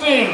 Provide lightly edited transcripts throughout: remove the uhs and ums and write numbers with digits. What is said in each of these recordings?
kuping.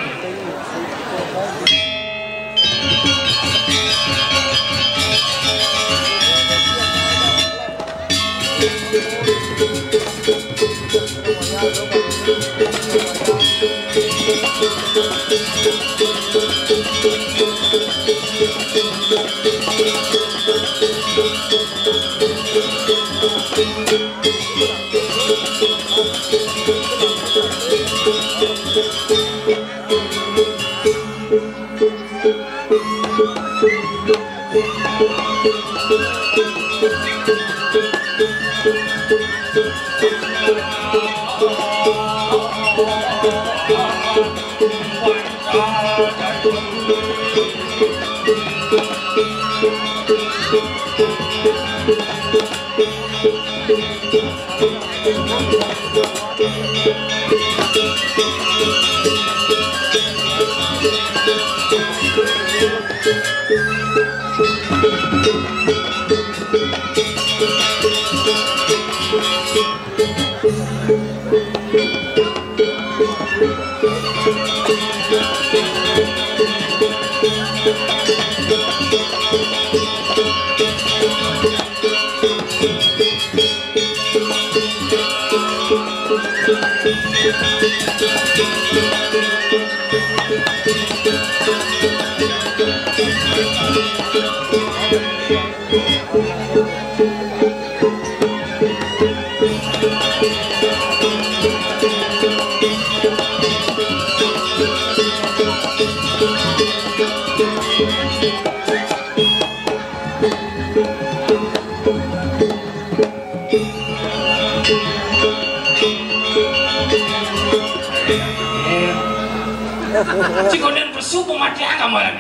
Cikoden besu pematian gambaran.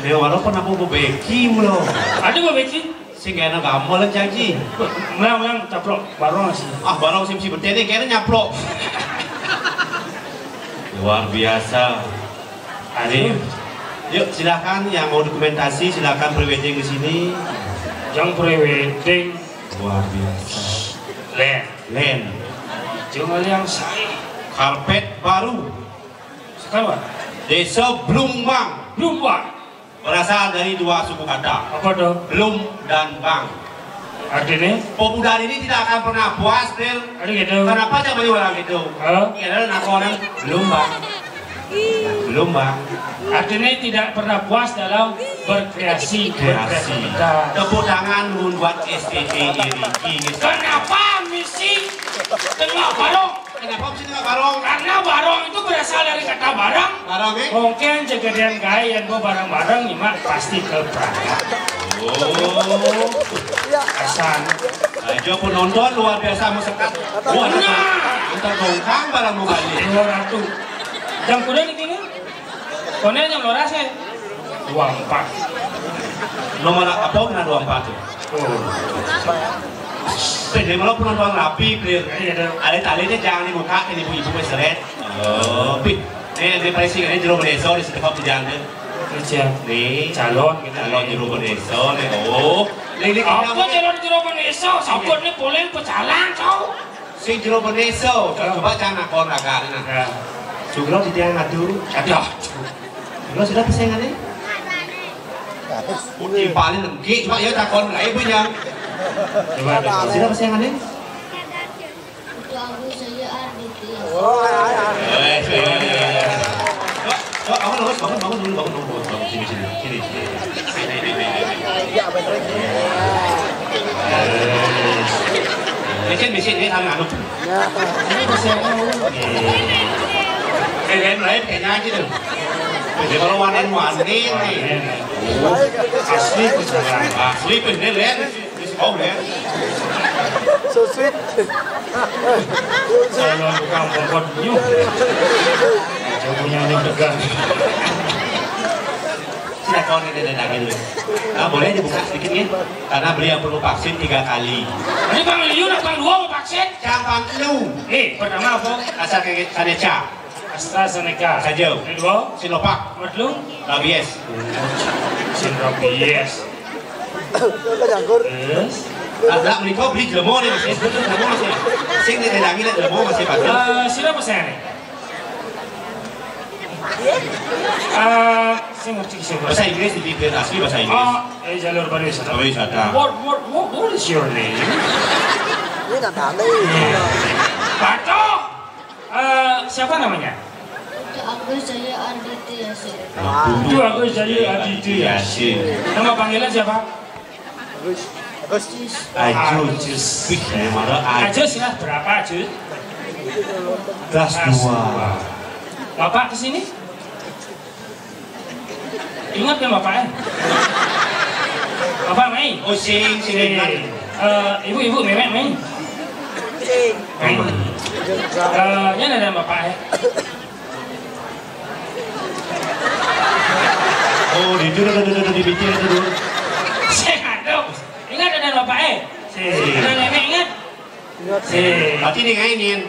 Dia walaupun aku bebekim loh. Ada bebekim? Sehingga enak gamal janji. Melang caplok barong sih. Barong sih bertene kayaknya nyaplok. Luar biasa. Arif, yuk silakan yang mau dokumentasi silakan pre-wedding di sini. Yang pre-wedding luar biasa. Len. Jangan yang saya. Karpet baru. Sekarang. Desa Blumbang. Berasal dari dua suku kata. Apa tuh? Blum dan Bang. Artinya? Pemuda ini tidak akan pernah puas, Del. Ada gitu. Kenapa namanya orang gitu? Ini adalah nama orang Blumbang. Blumbang. Artinya tidak pernah puas dalam berkreasi. Tepuk tangan membuat STT Iriki. Kenapa misi tengah barong? Kenapa mesti tengah barong? Karena barong itu berasal dari kata barang. Barang Mungkin jegedian gaya yang gua barang-barang nyimak pasti ke perangkat. Oh, Asan. Aja penonton luar biasa mesekat. Wah, antar bongkang barang mau balik. 200. Jam kuda di sini. Konya jam 12 ya. 24. Nomor apa kena 24 tuh? Jadi malah penonton rapi, clear. Ada talinya jangan dibuka, ini ibu-ibu meseret. Oh, pit. Ini presi ini jeruk beneso di sedekat di jalan. Nih, calon jeruk beneso. Oh, apa calon jeruk beneso? Sabun ini boleh pecalang kau. Si jeruk beneso, coba jangan akor agak. Juga di tiang ngadu. Ada. Juga sudah pesengannya? Paling lengkit, cuma ya takon nggak ibu yang. Sudah pesengannya? Bangun dulu, sini. Bisin ini anu. Lain kayaknya aja tuh. Jadi kalau wanen nih. Asli bener lihat. Oh lihat. So sweet. Kalau bukan pokoknya. Punya yang tegang. Silakan ini lagi dulu. Nah, boleh dibuka sedikit ya? Karena beliau perlu vaksin 3 kali. Ini Bang Liu nak Bang Dua mau vaksin? Campang Lu. Pertama apa? AstraZeneca. AstraZeneca. Saja. Kedua? Sinovac. Kedua? Rabies. Rabies. Terus? Ada menikah beli jelmo nih masih. Jelmo masih. Sing didangi jelmo masih pakai. Sila pesan nih. Saya ngerti siapa. Bahasa Inggris di TV asli bahasa Inggris. Oh, jalur pariwisata. Pariwisata. What is your name? Ini nggak tahu nih. Pato. Siapa namanya? Agus Jaya Aditya Yasin. Itu Agus Jaya Aditya Yasin. Nama panggilan siapa? Agus. Ajus. Wih, dari mana Ajus? Ajus ya, berapa Ajus? Kelas 2. Bapak kesini? Ingat kan bapaknya? Bapak main? Oh, sing Ibu memek main? Main. Ini ada bapaknya. Oh, dibikin dulu. Saya ngaduk. Ingat ada bapaknya? Ada memek ingat? Berarti ini ngainin.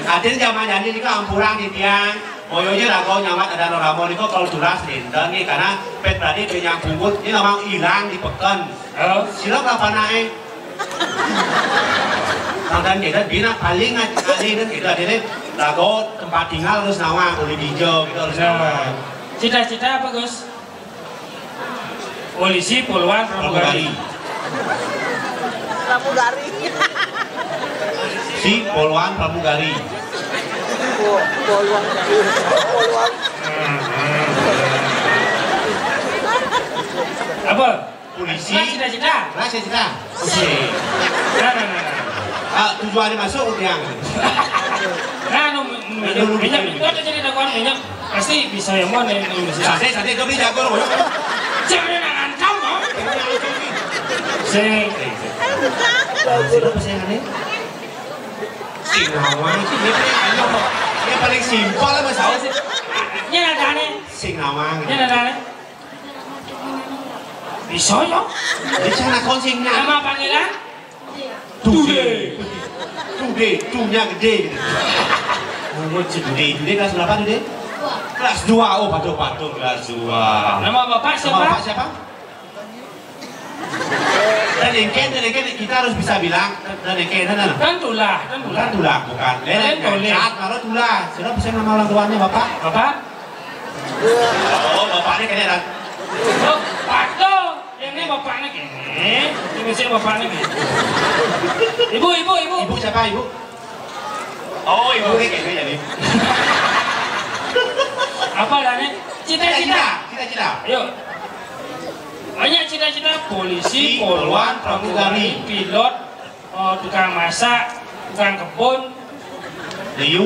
Artinya zaman jadi ini kan ampurang di tiang. Moyonya lagu nyamat ada noramo ini kok kalau tulas dan nih karena pet tadi penyang bungkut ini memang hilang di peken. Silap apa naik? Nonton kita bina paling kali dan kita ini lagu tempat tinggal terus nama oleh hijau gitu harus nama. Cita-cita apa Gus? Polisi, poluan, pramugari. Pramugari. Si poluan pramugari. Poluan. Apa? Polisi. Cita-cita. Lah cita. Nah. Tujuannya masuk udah. Nah, minyak itu ada jadi dakwaan minyak pasti bisa yang mana yang bisa. Santai kau beli jago loh. Jangan nangan kau no. Sing. Siapa pesanannya? Singawang sih dia paling simpel lah masalah. Ini ada nih. Singawang. Ini ada nih. Bisa ya? Bisa nak konsing Nama panggilan? Tunya gede. Tude kelas berapa Tude? Kelas 2. Oh patuh kelas 2. Nama bapak siapa? Nama bapak siapa? Dan engken kita harus bisa bilang dan engken Tentulah. bukan. Cat kalau tulah. Sudah bisa nama orang tuanya bapak? Bapak? Oh bapaknya kayaknya Oh, Pato. Ini bapaknya gini. Ini sih bapaknya gini. Ibu. Ibu siapa ibu? Oh ibu kayaknya jadi. Apa nih? Cita-cita. Ayo. Banyak cita-cita polisi, poluan, pramugari, pilot, tukang masak, tukang kebun, Liu.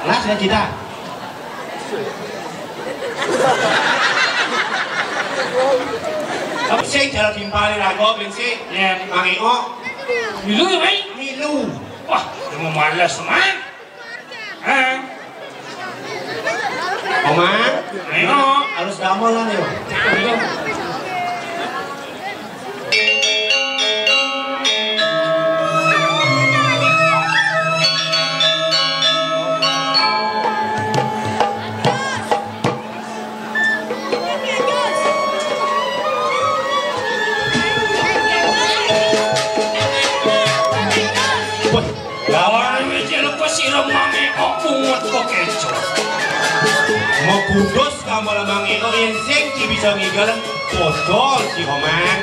Lah cita-cita. Apa sih cara timpal lagu bensin? Ya, Mangeo. milu ya, Mai? Milu. Wah, mau malas semua. Oma, Ayo. harus damel lah nih. Milu. Mau kudus kamu lemang itu insing si bisa ngigal bodol si Komang.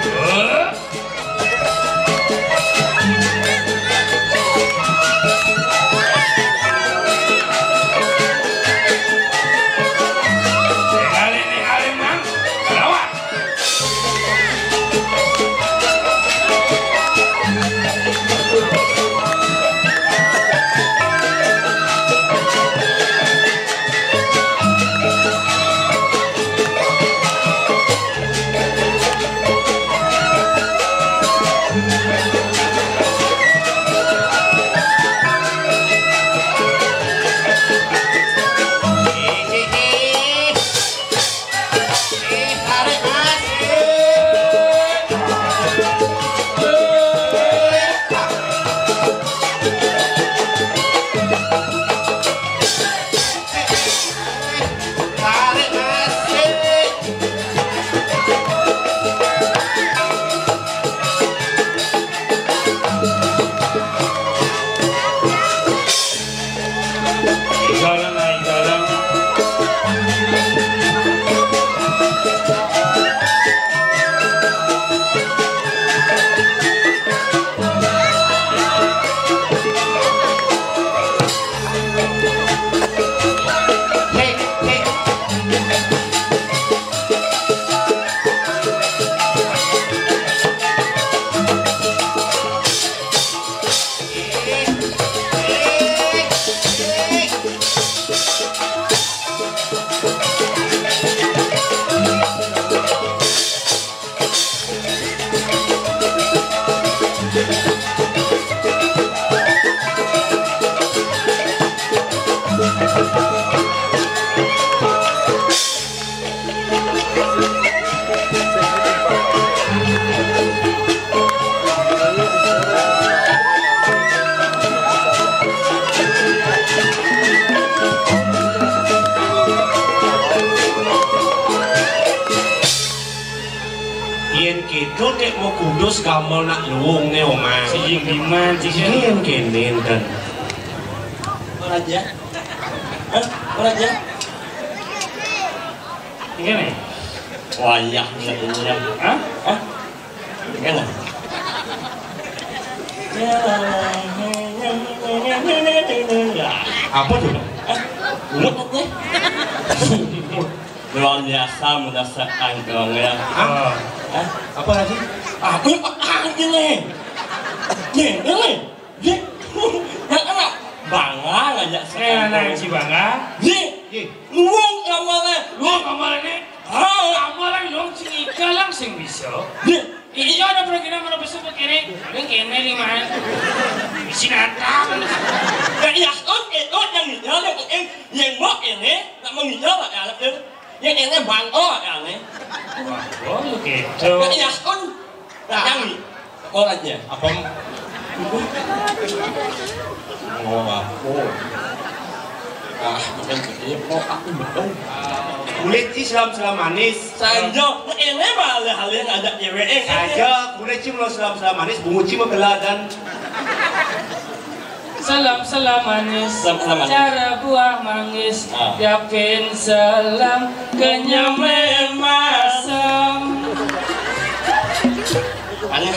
cek mau kudus gamel nak luung nih oma. Si Jing Biman, Ini yang kenen dan. Raja, Raja. Gimana? Wah iya, ini. Hah? Gimana? Apa tuh? Mulutnya. Luar biasa merasakan dongnya. Apa lagi? Aku gini. Yang enak. Bangga ngajak Saya anak si Bangga. Luang amalan. Lu kemarin amalan lu sini kalang sing bisa. Iya ada program mana besok begini. Ada kene di mana? Bisi nata. Kayak itu yang nginyal yang mau ini tak menginyal ya itu. Yang ini bangga ya ini. Oh lu gitu. Kayak yang ini orangnya. Apa? Oh aku. Bukan ini mau aku betul. Kulit sih selam manis. Saja ini malah hal yang ada cewek. Saja kulit sih belum selam manis. Bungu sih membela dan. Salam manis. Salam manis. Cara buah manggis. Yapin salam kenyame masam. Manis.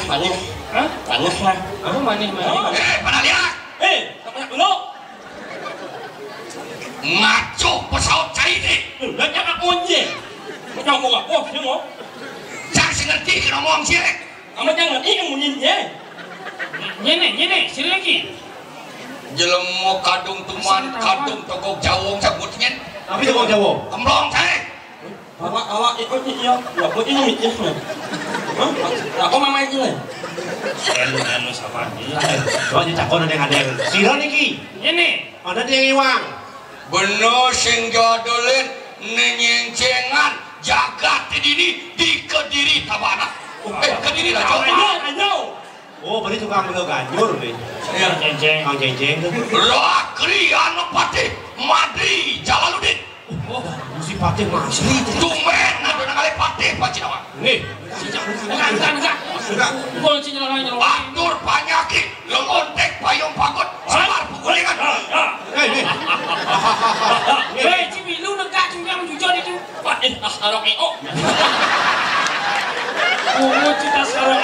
Hah? Manis lah. Apa manis? Mana lihat? Sampai dulu. Ngaco pesawat Chinese. Lah jangan onje. Macam mau apa sih mau? Jangan ngerti ngomong sih. Kamu jangan ini munyinya. Nyene, sini lagi. Jelemu kadung tuman, kadung togok jawong cabutnya. Tapi itu jawab. Kemlong saya. Awak ikut iya. Ya aku ini mikir. Hah? Aku mama ini lah. Anu sama dia. Soalnya cakon ada yang ada. Siro niki. Nyene. Ada yang iwang. Bener sing jodolen nenyencengan jagat ini di Kediri Tabana. Kediri lah coba. Ayo. Oh, berarti tukang beli ganjur nih. Ceng. Kang ceng tuh. Lakri Anopati Madri Jalaluddin. Oh, musi patih masri. Tumen ada kali patih Pacinawa. Nih. Enggak. Kau cincin orang Atur Panyaki Lemontek Payung Pagut Semar Pukulingan. Hei, Cibi, lu negak juga menjujur itu. Arok eo. Oh, cita sarong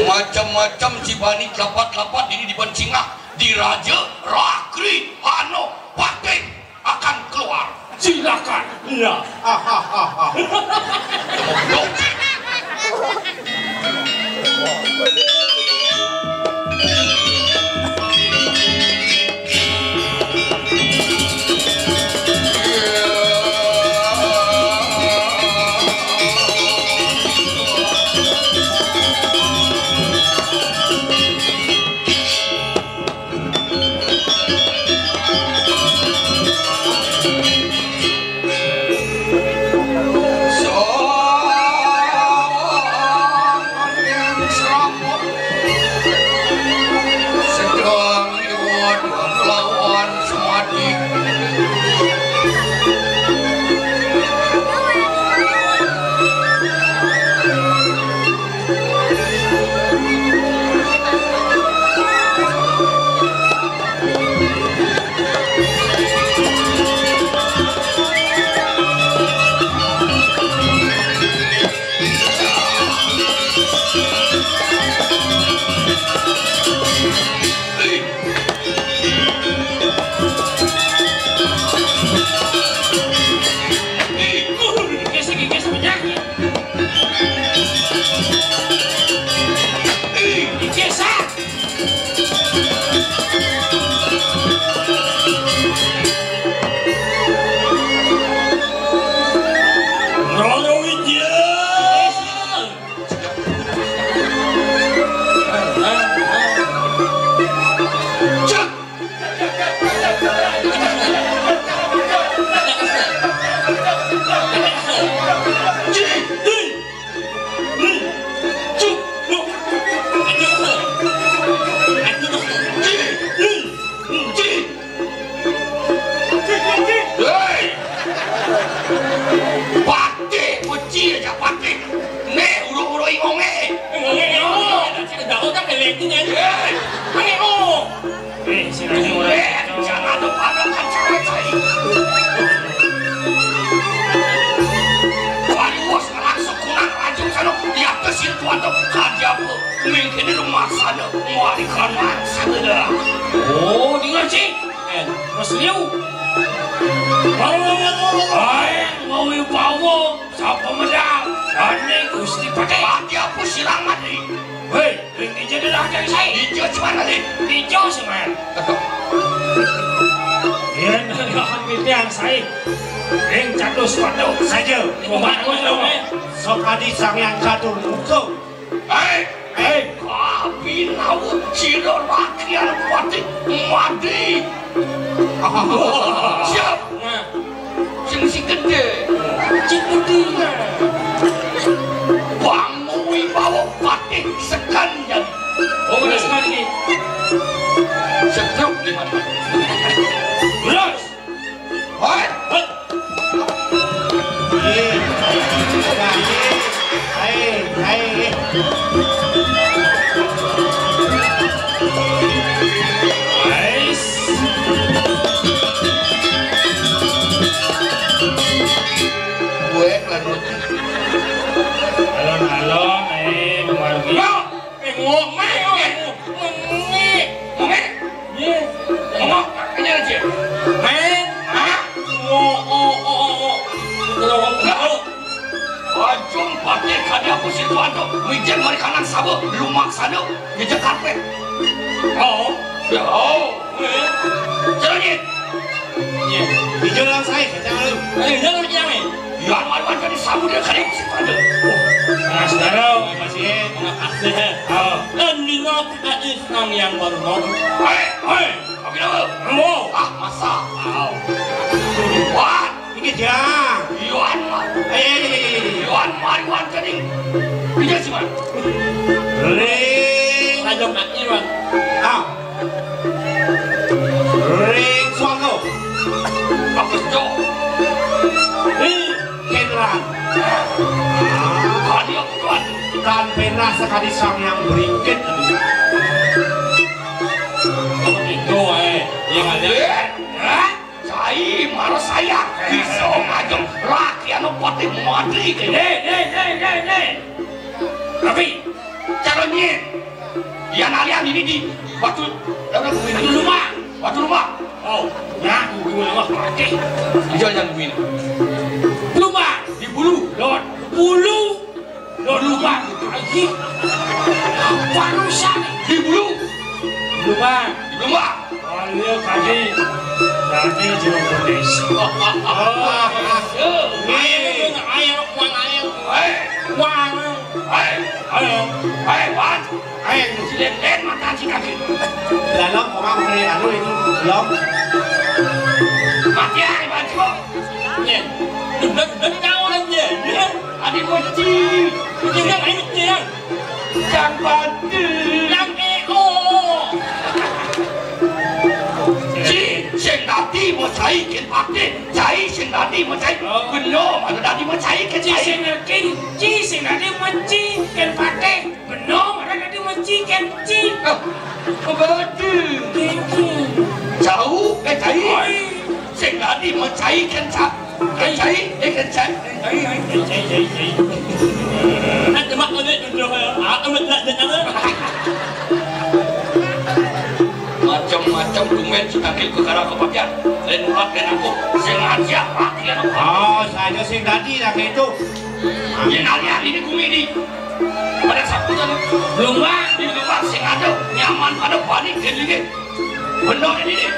Macam-macam Cibani lapat-lapat ini dibencingah di Raja Rakri Ano Patih akan keluar. Silakan. Iya. Tuanto kajabu mungkin di rumah sana wali kanan sana. Oh, dengar cik. Mas Liu. Mau bawa siapa menang? Ane Gusti Pakai. Kajabu silang mati. Hei, ini jadi rakyat saya. Hijau cuma nanti. Hijau semua. Yan, nakakit yang saya. Yang jatuh suatu saja. Sokadi sang yang jatuh muka. Hei, kabinau ciro rakyat mati. Siap. Sing gede. Bang Wibawa Patih Sekalian. Oh, udah sekali. Setruk di mana? Beras. Hai. Gue lanjut. Alon-alon, memargi. Ajung pakai kada aku si Tuanto, mijen mari kanan sabo, lumak sana, jejak karpet. Oh, Jalan Hijau lang saya, jangan lu. jangan jangan. Yan mari jadi sabu dia kada aku si Tuanto. Mas Darau, Masih. makasih. Oh, ini nak Islam yang baru mau. Hei, kami nama. Mau. Masa. Wan, Ini jang. Yuan mari. Yuan mari wan kening. Bija sih man. Ring. Ada nak Iwan. Ring suango. Apa sejauh? Kenran. Kali aku tuan. Kan pernah sekali sang yang beringkit. Itu yang ada. Cai malu saya. Bisa ngajeng rakyat pati mati ke. Tapi Caranya, yang alian ini di waktu rumah. Oh, Ya, gue rumah pakai. jangan begini. Rumah Di bulu. Lord rumah lagi. Apa rusak? Di bulu. Rumah. Di rumah. Ayo tadi jeruk pedes. Wan. Si Len mata si kaki. Là lông của ông này là nuôi lông. Mati ay banci ko. Đừng đau lên gì? Adi banci. Đừng đau ấy gì? Jangan banci. Đau ego. Sing dadi mau cai ken pakde. Cai sing dadi mau cai. Benar, mana dadi mau cai ken Chi cai. sing ada menci ken pakai. Benar, mana tadi menci ken ci. Betul. Jauh ke cai. Sing dadi mau cai ken cai. Ken cai, ken cai. Ada mak ada duduk. Aku nak dengar. Macam-macam dumen si kakil ke karang kepakian. Lain ulat dan aku sengaja rakyat. Oh, saya sing tadi lah kayak itu. Yang hari ini kumi ini pada Sabtu dan Rumah. di rumah sengaja nyaman pada panik dan juga benar ini deh.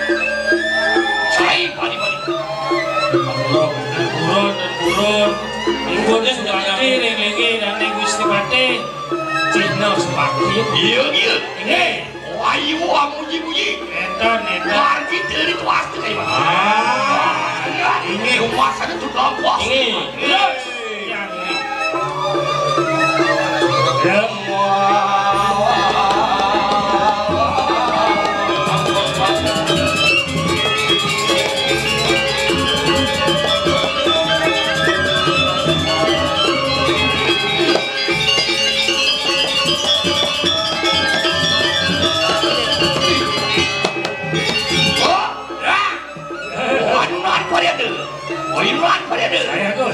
Cai panik-panik. Turun. Minggunya sudah lagi dan Gusti Pate. Cina sepati. Iya. Ini. Ayu muji-muji. Netan. Margi dari tuas tu kayak mana? Ini rumah sana tu lampas. Ini. Yang ini.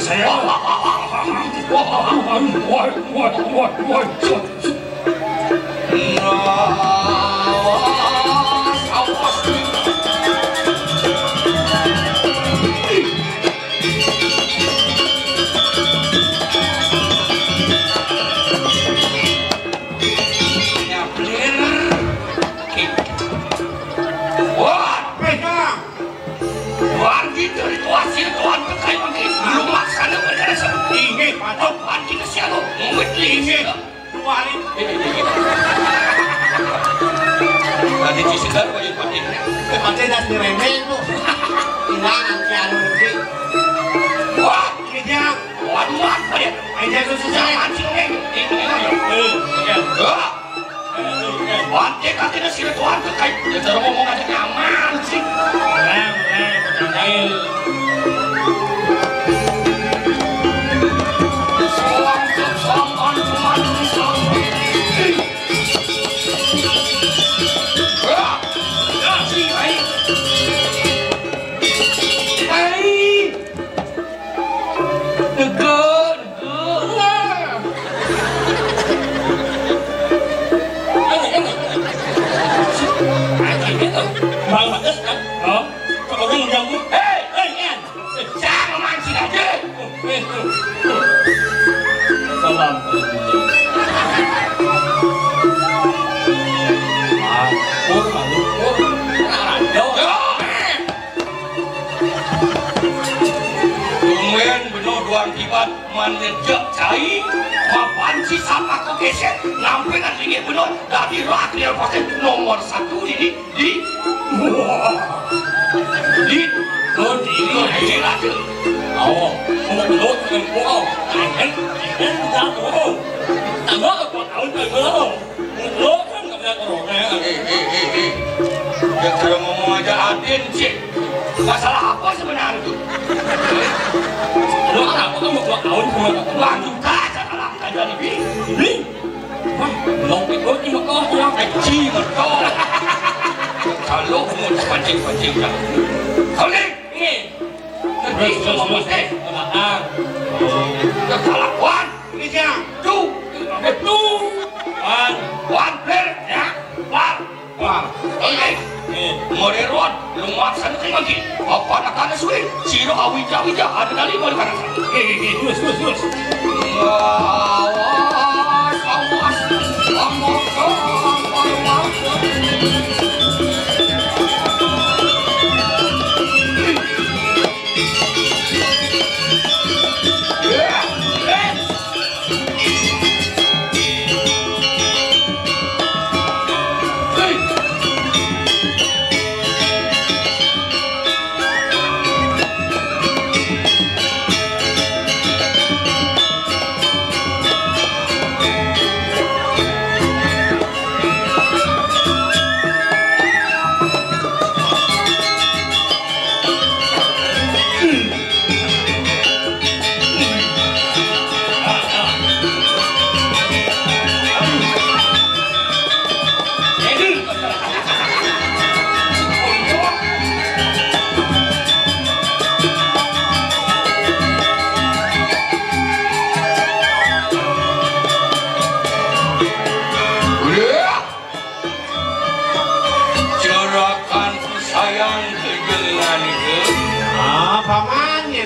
Saya Tadi cisidar wajib pakai. Pakai das diremeh lu. Hilangan ke anu nanti. Wah, Ini jang. waduh, banyak. Aja susah Anjing nih. Wanti kaki nasi tuan terkait. Dia terus ngomong aja nyaman sih. Manjak cai, papan si sama kau gesek, nampengan ringgit benar dari rakyat pasien nomor 1 di raja. Oh, mau belot dengan kau, kan tak tahu, tambah kau tahu tak tahu, belot kan tak ada orang. Dia kalau ngomong aja adin cik, masalah apa sebenarnya itu? Lo apa tuh mau tahun sama lanjut aja kalau aja ini wah belum itu cuma kau yang kecil kau kalau mau pancing kan kau ini nanti semua mesti makan kelakuan ini jang tuh itu one player ya wah oke Moreron, lu maksan kan lagi. Apa nak kena sulit? Siro awija ada kali mau kan? Terus.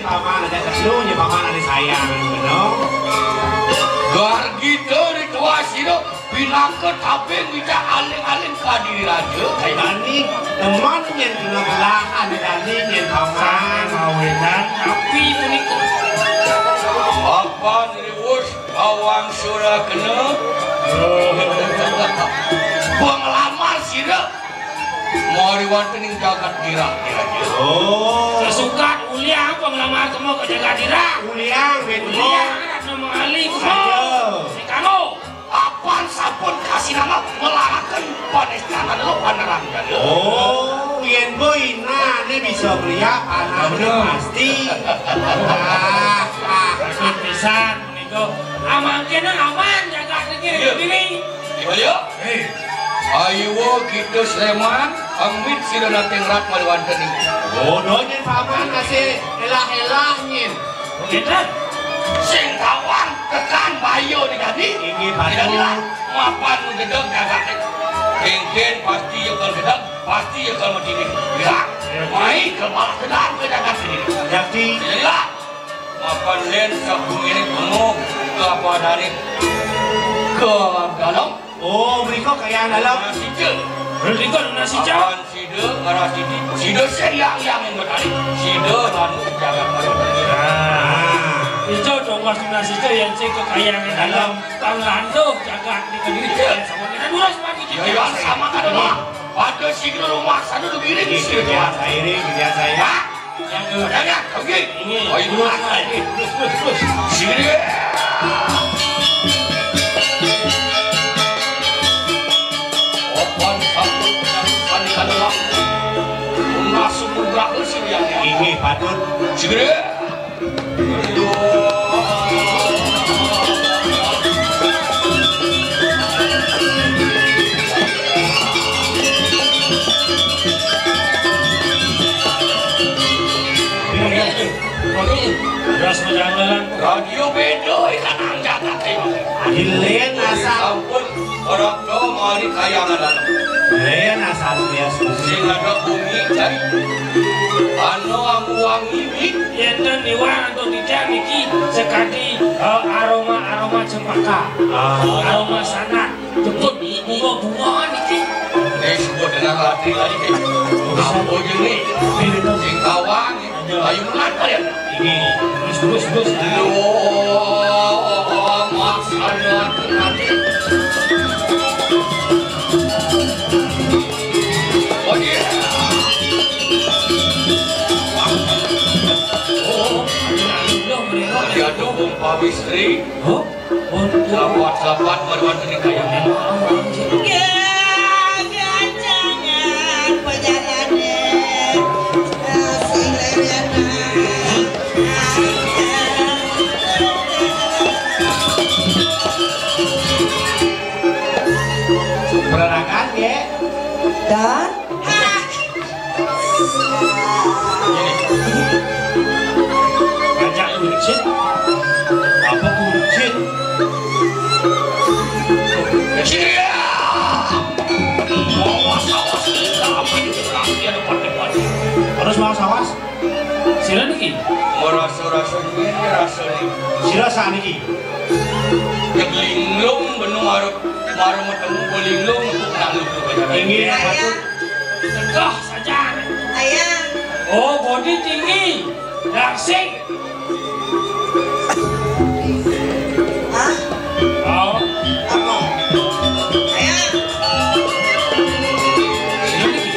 Paman ada kesunya, paman ada sayang, benar. Gargi dari tua siro, pinaka tapi bisa aling-aling kadiri raja. Kayak bani, teman yang kena belahan dari yang paman. Kawinan tapi menikah. Apa niriwus awang surah kena? Pengalaman siro. Mau diwantening jagat dira. Oh. Sesuka uliang pengalaman kamu ke jagat dira. Uliang, Uliang nama Ali kamu. Apaan sapun kasih nama melarakan panestanan lo paneran. Oh, yen boy, nah ini bisa beriak anaknya pasti. Maksud pisan menikah. Aman kena aman jagat diri. Gimana? Ayo kita Sleman, amit sila nating rat maliwantan ini. Bodohnya paman kasih elah-elahnya. Begitu. Sing tawang tekan bayo nih tadi. Ingi Tidak Patut. mapan gedeg kagak. Kengken pasti ya kalau gedeg, pasti ya kalau mati ini. Ya, main ke malah gedang ke dagat sini. Jadi Jadilah mapan len sabung ini penuh ke apa dari ke dalam. oh mereka kayak dalam. Nasi je. Mereka nasi jauh. Apan sida arah sidi. Sida sayang yang berkali. Sida lalu jangan pada. Hijau dong waktu nasi jauh yang saya kekayaan dalam tahun lalu jaga di kediri sama kita dulu seperti Ya ya sama kan rumah. Pada sida rumah sana tu giring sida. Gideon saya. Yang kedua, okey. Ini. Oh itu mana ini? Sini. Opan satu dan dalam. Masuk gerak sini yang ini. Ingi Patut. Sini. Beras menjalan. Radio bedo ikan angkat kayak. Gilen asal. Ampun orang tua mari kayangan dalam. Gilen asal dia Sing ada bumi cai. Ano ang wangi bik. Ya dan iwan atau tidak niki sekali aroma cempaka, aroma sangat, jemput bunga niki. Sebut dengan latih tadi ke. Apa je ni? Sing kawang. Ayo menang kalian. Ingi. Terus. Loh, maksudnya nanti. Oh dia. Dia dukung Pak Bisri. Sahabat-sahabat berbuat ini kayak ini. Jangan perjalanan Peranakan ya. dan Ngajak buncit. Apa kuncit? Sini ya. Awas apa ini dia depan. Harus mau sawas. Sila niki. Merasa-rasa ini rasa ini. Sila saniki. Yang linglung benar maru ketemu linglung untuk nalu. Ingi Patut. Tegah saja. ayah Oh, body tinggi, langsing. ah Oh, apa ayah sila niki.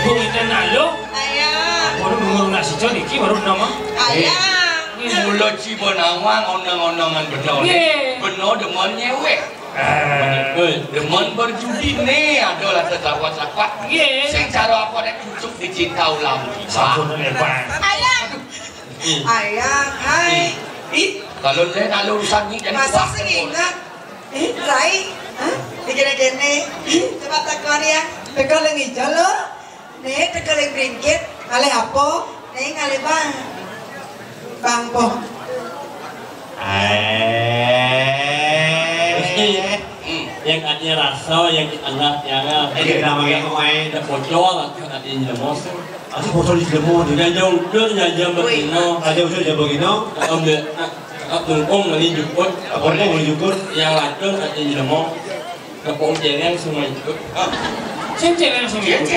Kung kita nalo, ayah baru ngurung nasi jauh niki baru nama. ayah Mulut si benawang ondang-ondangan benar. Ye. Benar demen nyewek. Demen berjudi nih adalah terlakuat-lakuat. Ye. Sing cara apa nek cucuk dicinta ulam. Sabun lebar. ayah ayah hai Kalau le kalau urusan ni jadi masa sih ingat Rai digini-gini coba takon ya tegal yang hijau lo nih tegal yang ringgit kali apa nih kali bang po yang ada rasa yang anak yang Ini namanya kemain. ada bocor ada ini lemos Aku bocor di lemo dia. yang jauh yang begino Aja usul dia begino. ambil tungkung ini jukut Aku mau menjukut. yang lacur ada ini lemos tepung jeleng semua itu Sing celeng sing itu.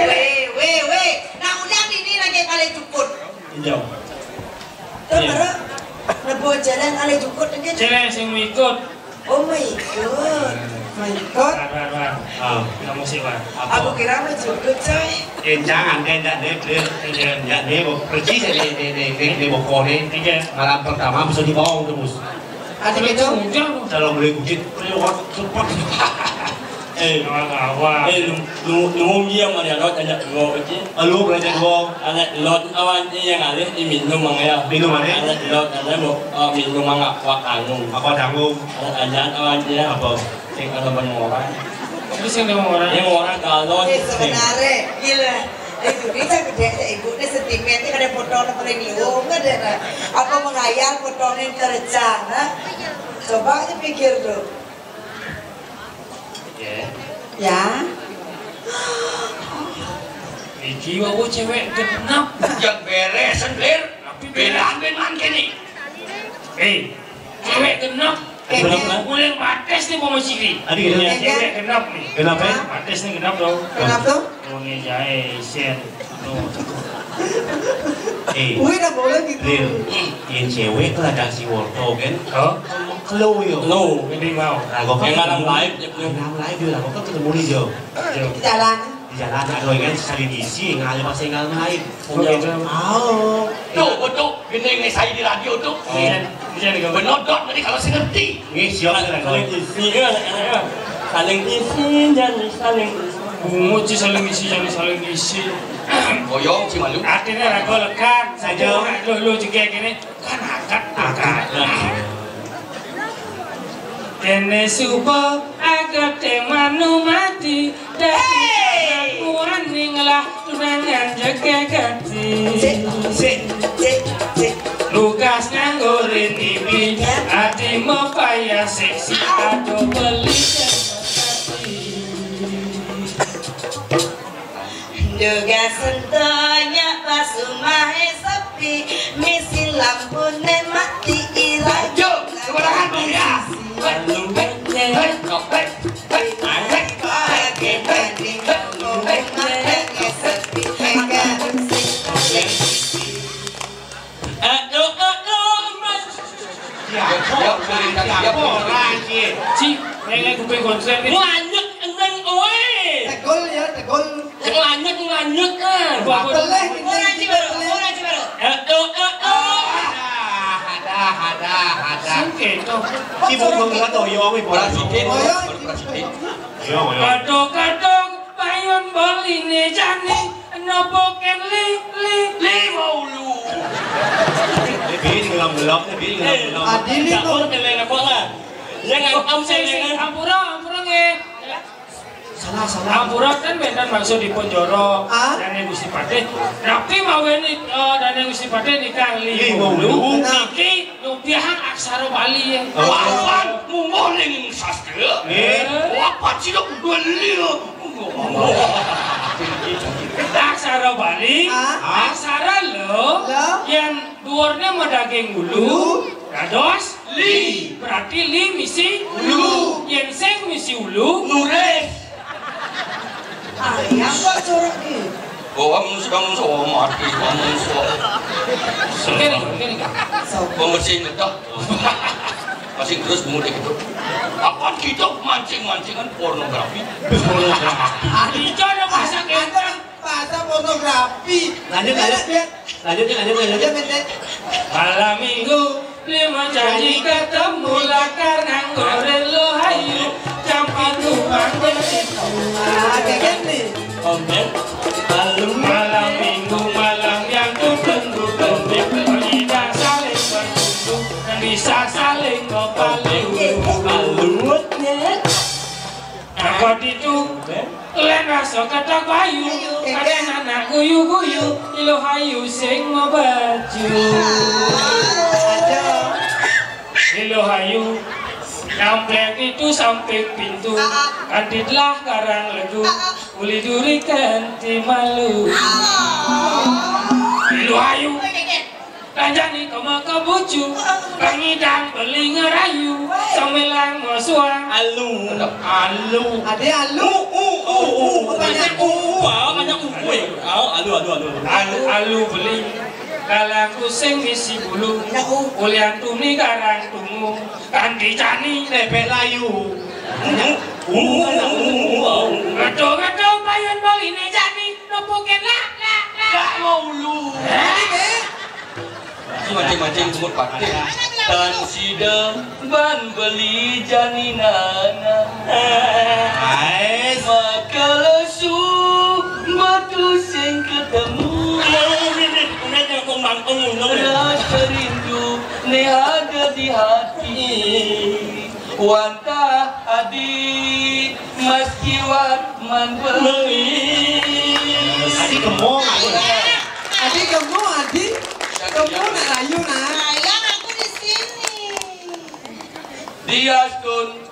weh nah udah ini lagi kali cukur hijau terus baru nebo jalan kali cukur dengan Celeng sing ikut. oh my god my god Bar. Kamu sih, Bar. aku kira mau cukur coy Jangan dia percis di bokor ni. Malam pertama bisa dibawa terus. ada gitu Kalau boleh kucing, lewat cepat. Awal. lumum dia mana lot ada dua kecil Lalu belajar gong. ada lot awan yang ada di minum mangga Minum mana? ada lot ada minum mangga wakanu Apa tanggung? ada awan dia Apa? sing ada banyak orang Terus yang dia mau orang. yang orang kalau sebenarnya gila Indonesia gede ibu ini sentimennya ada foto paling liung ada apa menghayal fotonya kerja coba aja pikir tuh ya Iki wawo cewek genap Yang beres sendiri belan kini cewek genap Mulai pates nih mau Cikri. Adik ya. Cewek genap nih. Kenapa? Pates nih genap dong. Kenapa? Mau ngejahe sen. Wih dah boleh gitu. Lil, yang cewek tuh ada si Worto kan? Oh, Kelo yo. no, ini mau. Aku kan Yang live, juga. Aku kan ketemu nih Jo. Di jalan. Di jalan ada kan saling isi ngalir pas ngalir live. Oh. Tuh, gini saya di radio tuh. Benodot nanti kalau saya ngerti. Ini siapa kan? Saling isi dan saling isi. Muci saling isi, jangan saling isi. Boyong si malu. Akhirnya ragu lekan Saja. Lu juga gini kan angkat. Kene subuh agak temanu mati dari kuaning lah tunangan jaga ganti. Lukas nganggurin TV, hati mau payah seksi aduh beli Juga sentonya pas rumah sepi, misi lampunya mati ilah. Yo, keberangan bang ya. Cik, nengah kuping konser ini. Lanjut eneng oe. Tegol ya, tegol. Lanjut kan. Boleh, Orang baru. Ada. Singke toh. Si Bung kan tuh yo wih bola Presiden, Yo. Kadok payon boline jane nopo ken li maulu. Lebih gelap-gelap, lebih gelap-gelap. Adili Gak kok. boleh keleng apa lah. Jangan Ampura nge. Salah. Ampura kan bendan maksud di Ponjoro dan yang Gusti Pate. Tapi mau ini dan yang Gusti Pate nikah Limulu. Niki nubiahan aksara Bali ya. Wawan mumoling sastra. Wapat sih dok beli. Aksara Bali, aksara lo yang duornya mau daging ulu, kados li, berarti li misi ulu, yang seng misi ulu, Nures. Ayam kok curug nih. Kamu sudah mati, kamu Kiri. pembersih itu. Masih terus mudik itu. Apa kita mancing-mancingan pornografi? Hijau ada masak Ada bahasa pornografi. Lanjut. Malam minggu lima janji ketemu lah karena goreng lo hayu jam itu panggil Kayak nih. malam minggu malam yang tunggu-tunggu kita saling bertunggu dan bisa saling ngebalutnya apa itu len rasa kata bayu ada anak guyu-guyu ilo hayu sing mau baju ilo hayu Namplek itu sampai pintu, kandidlah karang legu, uli duri ganti malu. Ilu ayu, kanjani koma kebucu, kangidang beli ngerayu, semelang mosuang. Alu. Ada alu. Banyak Alu beli. Kalang kusing misi bulu, ulian tuni karang tungu, kandi cani Lepek layu. Gato bayan bali ne jani, nopoken lah. Gak mau lu. Mancing-mancing semut pati. Tan sidang ban beli janinana. Maka lesu batu sing ketemu. Rasa rindu ne ada di hati. Wantah adi meski wat man beli. Adi gemuk. Adi gemuk, Adi. Gemuk nak rayu nak. Sayang aku di sini. Diastun.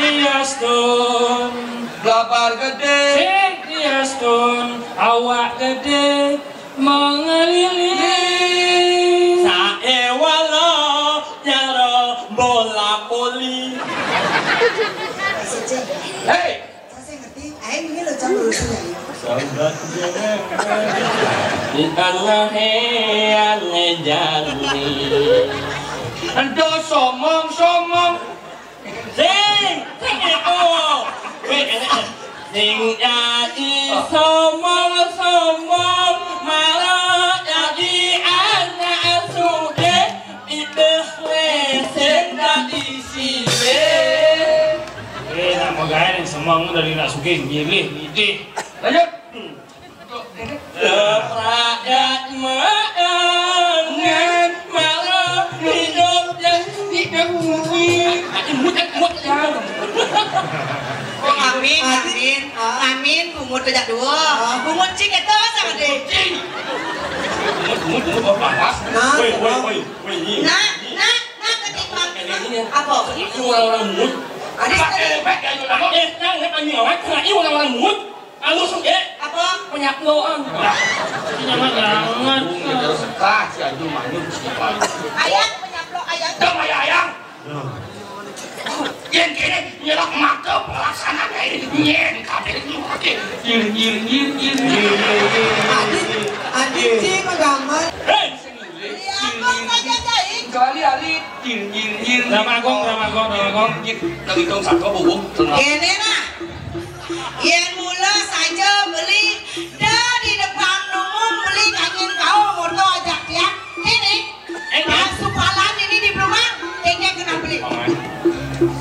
Diastun. Lapar gede. Diastun. Awak gede mengeliling. Saewala nyaro bola poli. Hei. Saya ngerti. Ini lo jangan dulu sini. Di tengah ngejani. Ando somong. Sing itu. Sing jadi somong malah jadi anak sude itu sing jadi sile. Nak magaya ng samang dari nak suging gilih ide. Lanjut. Rakyat mengangan malah hidup dan hidup mungkin. Mut ya. Amin, kumut aja dua. Kumut cik itu sama deh. Mut panas. Nak, ketimbang apa? Itu orang mut. Adik orang mut. Lalu sudah apa? Penyakloan. Nyaman banget. Ayang penyaplok ayang. Damai ayang. Yang kini nyelak maka pelaksananya ini nyen kabel ini oke. Adi cik menggambar. Kali Ramagong. Tapi kau satu bubuk. Ini nak. Yang mula saja beli dari depan umum beli kangen kau motor ajak dia. Ini. Masuk palan ini di rumah. Kayaknya kena beli.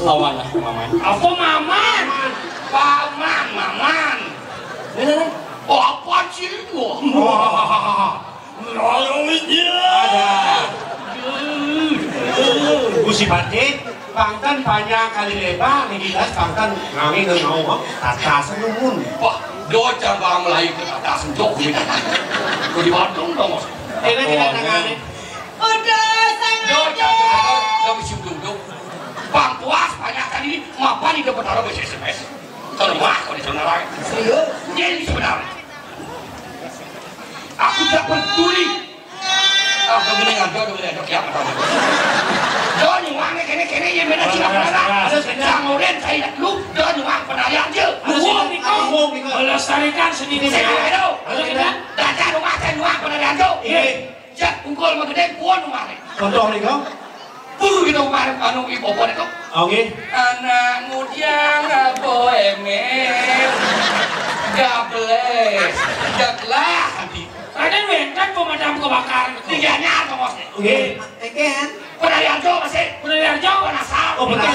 Lawan lah, Maman. Apa maman? Paman. Oh apa sih? Ada. Gusi Batik, Bangtan banyak kali lebar, nih jelas Bangtan ngangi ngau, tata senyumun. Wah, doa bang Melayu ke atas jok ni. Kau di Bandung dong. Kita nangani. Udah Doa sangat. kau mesti duduk. Bang puas banyak kali ngapa ni dapat taruh di SMS. Kalau mah kau di sana lagi. Serius? Jadi sebenarnya. Aku tak peduli. Kau boleh ngajak ya apa tahu. Doa nyuang kene ye mana sih apa? Sedang orang saya lu doa nyuang penayang je. Melestarikan seni Saya budaya. tahu. Dadah rumah saya nyuang penayang je. Jak unggul mah gede puan rumah. Contoh nih kau. Puluh kita kemarin anu ibu bapak itu. Oke. Anak muda boemen, gables, jatlah. Ada wentan pemadam kebakaran. Tiganya apa bos? Oke. Eken. Penayang jo masih. Penayang jo. Penasal. Oh betul.